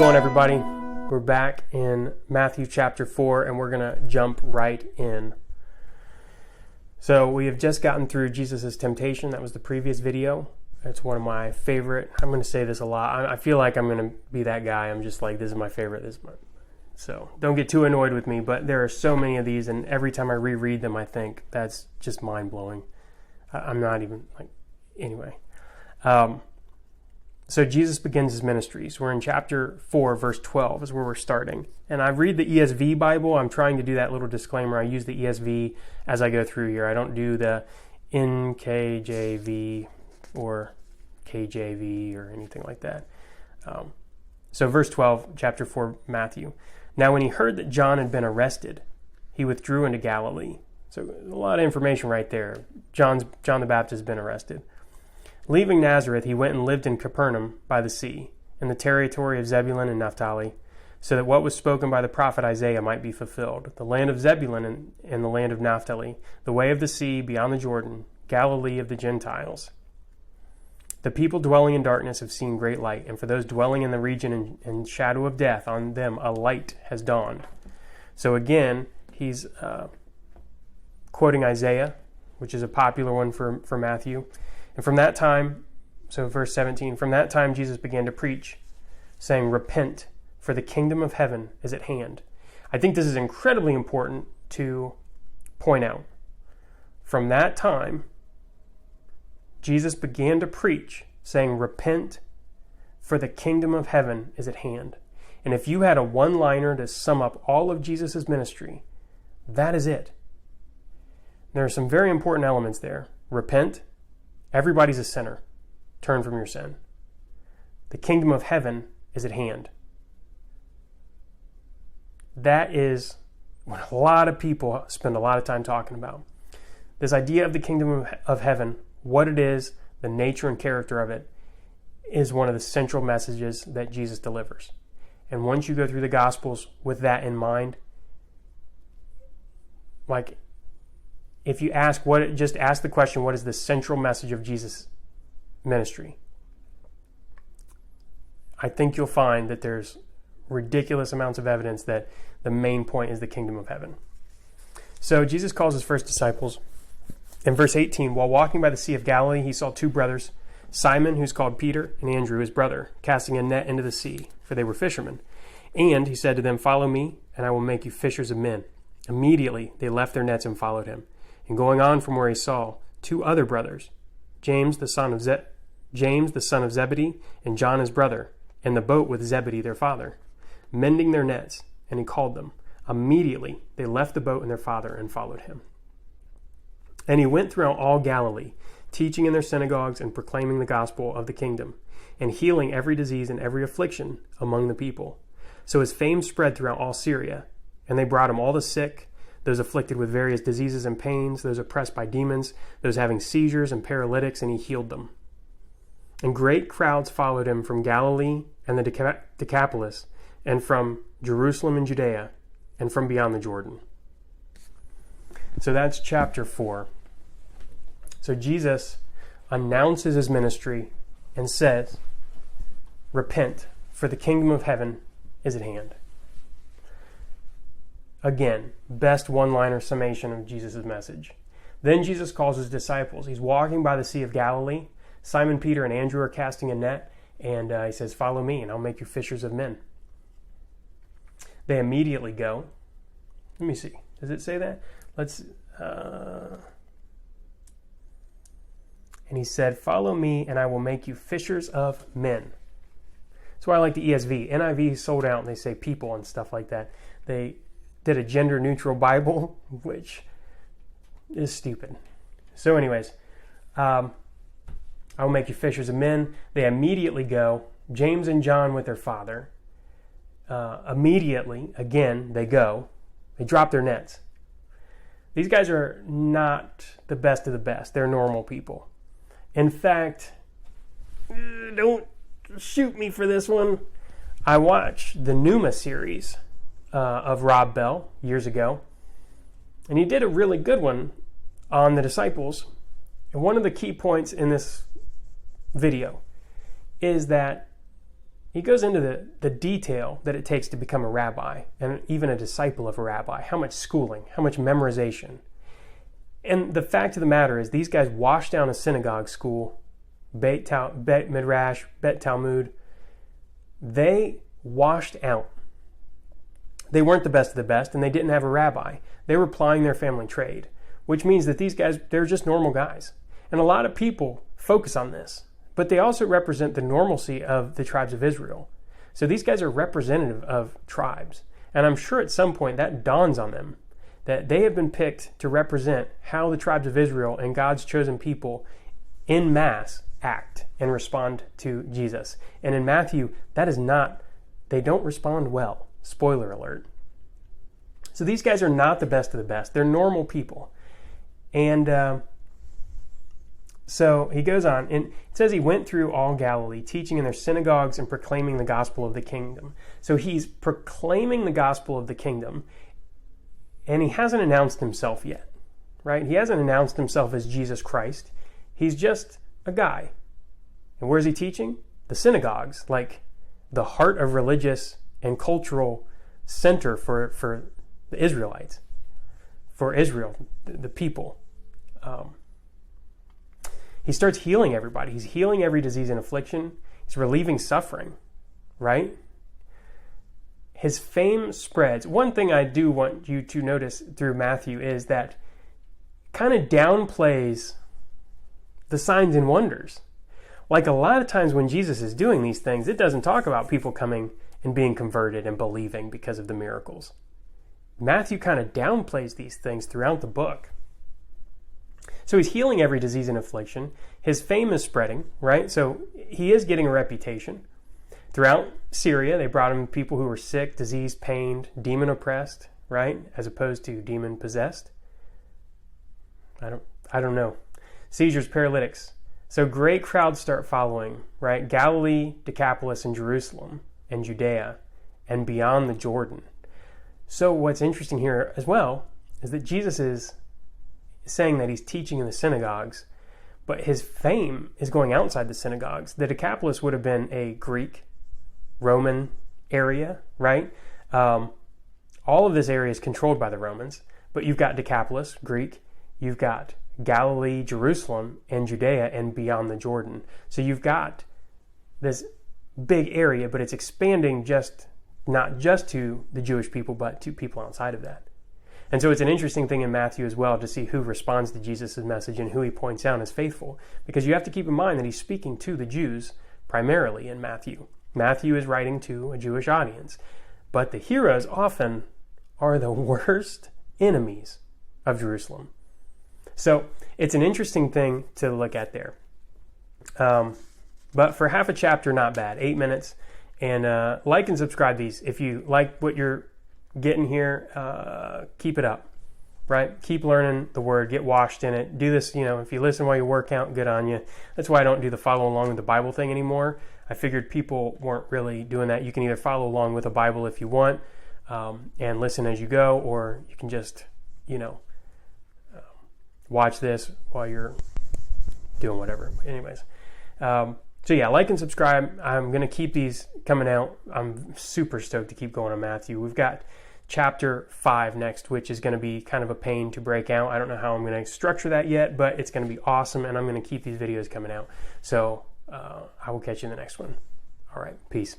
going, everybody? We're back in Matthew chapter 4, and we're going to jump right in. So we have just gotten through Jesus' temptation. That was the previous video. It's one of my favorite. I'm going to say this a lot. I feel like I'm going to be that guy. I'm just like, this is my favorite. So don't get too annoyed with me, but there are so many of these, and every time I reread them, I think that's just mind-blowing. I'm not even like, anyway. So Jesus begins his ministries. We're in chapter 4, verse 12 is where we're starting. And I read the ESV Bible. I'm trying to do that little disclaimer. I use the ESV as I go through here. I don't do the NKJV or KJV or anything like that. So verse 12, chapter 4, Matthew. Now when he heard that John had been arrested, he withdrew into Galilee. So a lot of information right there. John the Baptist has been arrested. Leaving Nazareth, he went and lived in Capernaum by the sea, in the territory of Zebulun and Naphtali, so that what was spoken by the prophet Isaiah might be fulfilled. The land of Zebulun and the land of Naphtali, the way of the sea beyond the Jordan, Galilee of the Gentiles. The people dwelling in darkness have seen great light, and for those dwelling in the region and shadow of death, on them a light has dawned. So again, he's quoting Isaiah, which is a popular one for Matthew. And from that time, so verse 17, from that time Jesus began to preach, saying, "Repent, for the kingdom of heaven is at hand." I think this is incredibly important to point out. From that time, Jesus began to preach, saying, "Repent, for the kingdom of heaven is at hand." And if you had a one-liner to sum up all of Jesus' ministry, that is it. There are some very important elements there. Repent. Everybody's a sinner. Turn from your sin. The kingdom of heaven is at hand. That is what a lot of people spend a lot of time talking about. This idea of the kingdom of heaven, what it is, the nature and character of it, is one of the central messages that Jesus delivers. And once you go through the Gospels with that in mind, like, if you just ask the question, what is the central message of Jesus' ministry? I think you'll find that there's ridiculous amounts of evidence that the main point is the kingdom of heaven. So Jesus calls his first disciples. In verse 18, while walking by the Sea of Galilee, he saw two brothers, Simon, who's called Peter, and Andrew, his brother, casting a net into the sea, for they were fishermen. And he said to them, "Follow me, and I will make you fishers of men." Immediately they left their nets and followed him. And going on from where he saw two other brothers, James the son of Zebedee, and John his brother, in the boat with Zebedee their father, mending their nets, and he called them. Immediately they left the boat and their father and followed him. And he went throughout all Galilee, teaching in their synagogues and proclaiming the gospel of the kingdom, and healing every disease and every affliction among the people. So his fame spread throughout all Syria, and they brought him all the sick, those afflicted with various diseases and pains, those oppressed by demons, those having seizures and paralytics, and he healed them. And great crowds followed him from Galilee and the Decapolis, and from Jerusalem and Judea, and from beyond the Jordan. So that's chapter 4. So Jesus announces his ministry and says, "Repent, for the kingdom of heaven is at hand." Again, best one-liner summation of Jesus' message. Then Jesus calls his disciples. He's walking by the Sea of Galilee. Simon, Peter, and Andrew are casting a net, and he says, "Follow me, and I'll make you fishers of men." They immediately go. Let me see. Does it say that? And he said, "Follow me, and I will make you fishers of men." That's why I like the ESV. NIV sold out, and they say people and stuff like that. They did a gender-neutral Bible, which is stupid. So anyways, I will make you fishers of men. They immediately go. James and John with their father. Immediately, again, they go. They drop their nets. These guys are not the best of the best. They're normal people. In fact, don't shoot me for this one. I watched the Pneuma series of Rob Bell years ago, and he did a really good one on the disciples. And one of the key points in this video is that he goes into the detail that it takes to become a rabbi and even a disciple of a rabbi. How much schooling, how much memorization. And the fact of the matter is these guys washed down a synagogue school, Beit Midrash, Bet Talmud. They washed out. They weren't the best of the best, and they didn't have a rabbi. They were plying their family trade, which means that these guys, they're just normal guys. And a lot of people focus on this, but they also represent the normalcy of the tribes of Israel. So these guys are representative of tribes. And I'm sure at some point that dawns on them that they have been picked to represent how the tribes of Israel and God's chosen people in mass act and respond to Jesus. And in Matthew, that is not, they don't respond well. Spoiler alert. So these guys are not the best of the best. They're normal people. And so he goes on, and it says he went through all Galilee, teaching in their synagogues and proclaiming the gospel of the kingdom. So he's proclaiming the gospel of the kingdom, and he hasn't announced himself yet, right? He hasn't announced himself as Jesus Christ. He's just a guy. And where's he teaching? The synagogues, like the heart of religious and cultural center for the Israelites, for Israel, the people. He starts healing everybody. He's healing every disease and affliction. He's relieving suffering, right? His fame spreads. One thing I do want you to notice through Matthew is that kind of downplays the signs and wonders. Like a lot of times when Jesus is doing these things, it doesn't talk about people coming and being converted and believing because of the miracles. Matthew kind of downplays these things throughout the book. So he's healing every disease and affliction. His fame is spreading, right? So he is getting a reputation. Throughout Syria, they brought him people who were sick, diseased, pained, demon oppressed, right? As opposed to demon possessed. I don't know. Seizures, paralytics. So great crowds start following, right? Galilee, Decapolis, and Jerusalem, and Judea, and beyond the Jordan. So what's interesting here as well is that Jesus is saying that he's teaching in the synagogues, but his fame is going outside the synagogues. The Decapolis would have been a Greek, Roman area, right? All of this area is controlled by the Romans, but you've got Decapolis, Greek, you've got Galilee, Jerusalem, and Judea, and beyond the Jordan. So you've got this big area, but it's expanding not just to the Jewish people, but to people outside of that. And so it's an interesting thing in Matthew as well to see who responds to Jesus' message and who he points out as faithful. Because you have to keep in mind that he's speaking to the Jews primarily in Matthew. Matthew is writing to a Jewish audience. But the heroes often are the worst enemies of Jerusalem. So it's an interesting thing to look at there. But for half a chapter, not bad. 8 minutes. And like and subscribe these. If you like what you're getting here, keep it up, right? Keep learning the word, get washed in it. Do this, if you listen while you work out, good on you. That's why I don't do the follow along with the Bible thing anymore. I figured people weren't really doing that. You can either follow along with a Bible if you want, and listen as you go, or you can just, watch this while you're doing whatever. Anyways, so yeah, like and subscribe. I'm going to keep these coming out. I'm super stoked to keep going on Matthew. We've got chapter 5 next, which is going to be kind of a pain to break out. I don't know how I'm going to structure that yet, but it's going to be awesome, and I'm going to keep these videos coming out. So I will catch you in the next one. All right, peace.